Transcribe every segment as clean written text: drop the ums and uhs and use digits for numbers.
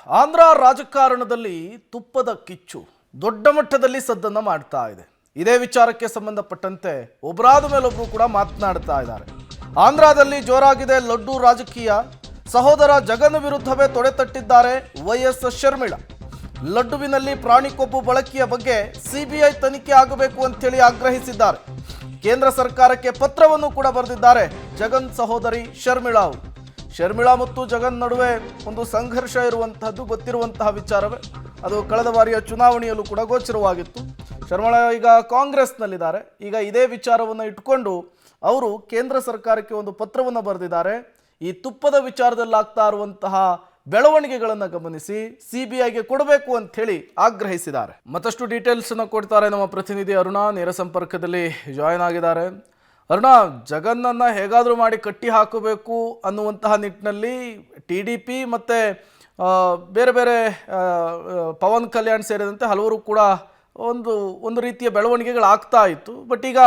ಆಂಧ್ರ ರಾಜಕಾರಣದಲ್ಲಿ ತುಪ್ಪದ ಕಿಚ್ಚು ದೊಡ್ಡ ಮಟ್ಟದಲ್ಲಿ ಸದ್ದನ್ನು ಮಾಡ್ತಾ ಇದೆ. ಇದೇ ವಿಚಾರಕ್ಕೆ ಸಂಬಂಧಪಟ್ಟಂತೆ ಒಬ್ಬರಾದ ಮೇಲೊಬ್ಬರು ಕೂಡ ಮಾತನಾಡ್ತಾ ಇದ್ದಾರೆ. ಆಂಧ್ರದಲ್ಲಿ ಜೋರಾಗಿದೆ ಲಡ್ಡು ರಾಜಕೀಯ. ಸಹೋದರ ಜಗನ್ ವಿರುದ್ಧವೇ ತೊಡೆತಟ್ಟಿದ್ದಾರೆ ವೈಎಸ್ ಶರ್ಮಿಳಾ. ಲಡ್ಡುವಿನಲ್ಲಿ ಪ್ರಾಣಿ ಕೊಬ್ಬು ಬಳಕೆಯ ಬಗ್ಗೆ ಸಿಬಿಐ ತನಿಖೆ ಆಗಬೇಕು ಅಂತೇಳಿ ಆಗ್ರಹಿಸಿದ್ದಾರೆ. ಕೇಂದ್ರ ಸರ್ಕಾರಕ್ಕೆ ಪತ್ರವನ್ನು ಕೂಡ ಬರೆದಿದ್ದಾರೆ ಜಗನ್ ಸಹೋದರಿ ಶರ್ಮಿಳಾ ಅವರು. ಶರ್ಮಿಳಾ ಮತ್ತು ಜಗನ್ ನಡುವೆ ಒಂದು ಸಂಘರ್ಷ ಇರುವಂತಹದ್ದು ಗೊತ್ತಿರುವಂತಹ ವಿಚಾರವೇ. ಅದು ಕಳೆದ ಬಾರಿಯ ಚುನಾವಣೆಯಲ್ಲೂ ಕೂಡ ಗೋಚರವಾಗಿತ್ತು. ಶರ್ಮಿಳಾ ಈಗ ಕಾಂಗ್ರೆಸ್ನಲ್ಲಿದ್ದಾರೆ. ಈಗ ಇದೇ ವಿಚಾರವನ್ನು ಇಟ್ಕೊಂಡು ಅವರು ಕೇಂದ್ರ ಸರ್ಕಾರಕ್ಕೆ ಒಂದು ಪತ್ರವನ್ನು ಬರೆದಿದ್ದಾರೆ. ಈ ತುಪ್ಪದ ವಿಚಾರದಲ್ಲಿ ಆಗ್ತಾ ಇರುವಂತಹ ಬೆಳವಣಿಗೆಗಳನ್ನು ಗಮನಿಸಿ ಸಿಬಿಐಗೆ ಕೊಡಬೇಕು ಅಂತ ಹೇಳಿ ಆಗ್ರಹಿಸಿದ್ದಾರೆ. ಮತ್ತಷ್ಟು ಡೀಟೇಲ್ಸ್ ಅನ್ನು ಕೊಡ್ತಾರೆ ನಮ್ಮ ಪ್ರತಿನಿಧಿ ಅರುಣ, ನೇರ ಸಂಪರ್ಕದಲ್ಲಿ ಜಾಯಿನ್ ಆಗಿದ್ದಾರೆ. ಅರುಣ, ಜಗನ್ನನ್ನು ಹೇಗಾದರೂ ಮಾಡಿ ಕಟ್ಟಿ ಹಾಕಬೇಕು ಅನ್ನುವಂತಹ ನಿಟ್ಟಿನಲ್ಲಿ TDP ಮತ್ತು ಬೇರೆ ಬೇರೆ ಪವನ್ ಕಲ್ಯಾಣ್ ಸೇರಿದಂತೆ ಹಲವರು ಕೂಡ ಒಂದು ರೀತಿಯ ಬೆಳವಣಿಗೆಗಳಾಗ್ತಾ ಇತ್ತು. ಬಟ್ ಈಗ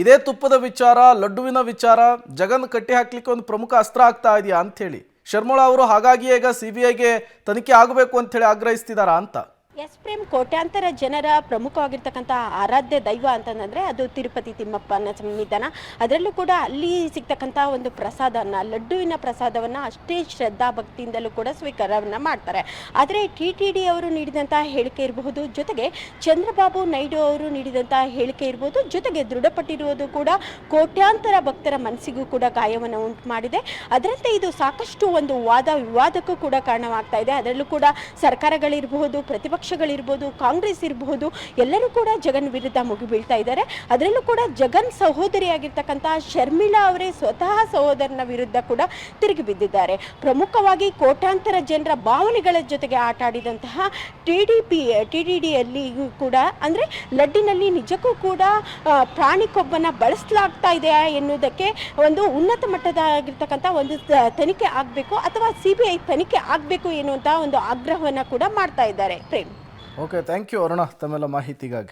ಇದೇ ತುಪ್ಪದ ವಿಚಾರ, ಲಡ್ಡುವಿನ ವಿಚಾರ ಜಗನ್ ಕಟ್ಟಿ ಹಾಕ್ಲಿಕ್ಕೆ ಒಂದು ಪ್ರಮುಖ ಅಸ್ತ್ರ ಆಗ್ತಾ ಇದೆಯಾ ಅಂಥೇಳಿ ಶರ್ಮಿಳಾ ಅವರು ಹಾಗಾಗಿ ಈಗ ಸಿಬಿಐಗೆ ತನಿಖೆ ಆಗಬೇಕು ಅಂಥೇಳಿ ಆಗ್ರಹಿಸ್ತಿದ್ದಾರಾ ಅಂತ? ಎಸ್ ಪ್ರೇಮ್, ಕೋಟ್ಯಾಂತರ ಜನರ ಪ್ರಮುಖವಾಗಿರ್ತಕ್ಕಂಥ ಆರಾಧ್ಯ ದೈವ ಅಂತಂದರೆ ಅದು ತಿರುಪತಿ ತಿಮ್ಮಪ್ಪನ ಸನ್ನಿಧಾನ. ಅದರಲ್ಲೂ ಕೂಡ ಅಲ್ಲಿ ಸಿಗ್ತಕ್ಕಂಥ ಒಂದು ಪ್ರಸಾದವನ್ನು, ಲಡ್ಡುವಿನ ಪ್ರಸಾದವನ್ನು ಅಷ್ಟೇ ಶ್ರದ್ಧಾ ಭಕ್ತಿಯಿಂದಲೂ ಕೂಡ ಸ್ವೀಕಾರವನ್ನು ಮಾಡ್ತಾರೆ. ಆದರೆ TTD ಅವರು ನೀಡಿದಂಥ ಹೇಳಿಕೆ ಇರಬಹುದು, ಜೊತೆಗೆ ಚಂದ್ರಬಾಬು ನಾಯ್ಡು ಅವರು ನೀಡಿದಂಥ ಹೇಳಿಕೆ ಇರ್ಬೋದು, ಜೊತೆಗೆ ದೃಢಪಟ್ಟಿರುವುದು ಕೂಡ ಕೋಟ್ಯಾಂತರ ಭಕ್ತರ ಮನಸ್ಸಿಗೂ ಕೂಡ ಗಾಯವನ್ನು ಉಂಟು ಮಾಡಿದೆ. ಅದರಂತೆ ಇದು ಸಾಕಷ್ಟು ಒಂದು ವಾದ ವಿವಾದಕ್ಕೂ ಕೂಡ ಕಾರಣವಾಗ್ತಾ ಇದೆ. ಅದರಲ್ಲೂ ಕೂಡ ಸರ್ಕಾರಗಳಿರಬಹುದು, ಪ್ರತಿಪಕ್ಷಗಳಿರ್ಬೋದು, ಕಾಂಗ್ರೆಸ್ ಇರಬಹುದು, ಎಲ್ಲರೂ ಕೂಡ ಜಗನ್ ವಿರುದ್ಧ ಮುಗಿಬೀಳ್ತಾ ಇದ್ದಾರೆ. ಅದರಲ್ಲೂ ಕೂಡ ಜಗನ್ ಸಹೋದರಿಯಾಗಿರ್ತಕ್ಕಂಥ ಶರ್ಮಿಳಾ ಅವರೇ ಸ್ವತಃ ಸಹೋದರನ ವಿರುದ್ಧ ಕೂಡ ತಿರುಗಿ ಬಿದ್ದಿದ್ದಾರೆ. ಪ್ರಮುಖವಾಗಿ ಜನರ ಭಾವನೆಗಳ ಜೊತೆಗೆ ಆಟ ಆಡಿದಂತಹ TTD ಕೂಡ ಅಂದರೆ ಲಡ್ಡಿನಲ್ಲಿ ನಿಜಕ್ಕೂ ಕೂಡ ಪ್ರಾಣಿ ಕೊಬ್ಬನ್ನು ಬಳಸಲಾಗ್ತಾ ಇದೆಯಾ ಎನ್ನುವುದಕ್ಕೆ ಒಂದು ಉನ್ನತ ಮಟ್ಟದಾಗಿರ್ತಕ್ಕಂಥ ಒಂದು ತನಿಖೆ ಆಗಬೇಕು ಅಥವಾ CBI ತನಿಖೆ ಆಗಬೇಕು ಎನ್ನುವಂತಹ ಒಂದು ಆಗ್ರಹವನ್ನು ಕೂಡ ಮಾಡ್ತಾ ಇದ್ದಾರೆ. Prem, okay, thank you Aruna ತಮ್ಮೆಲ್ಲ ಮಾಹಿತಿಗಾಗಿ.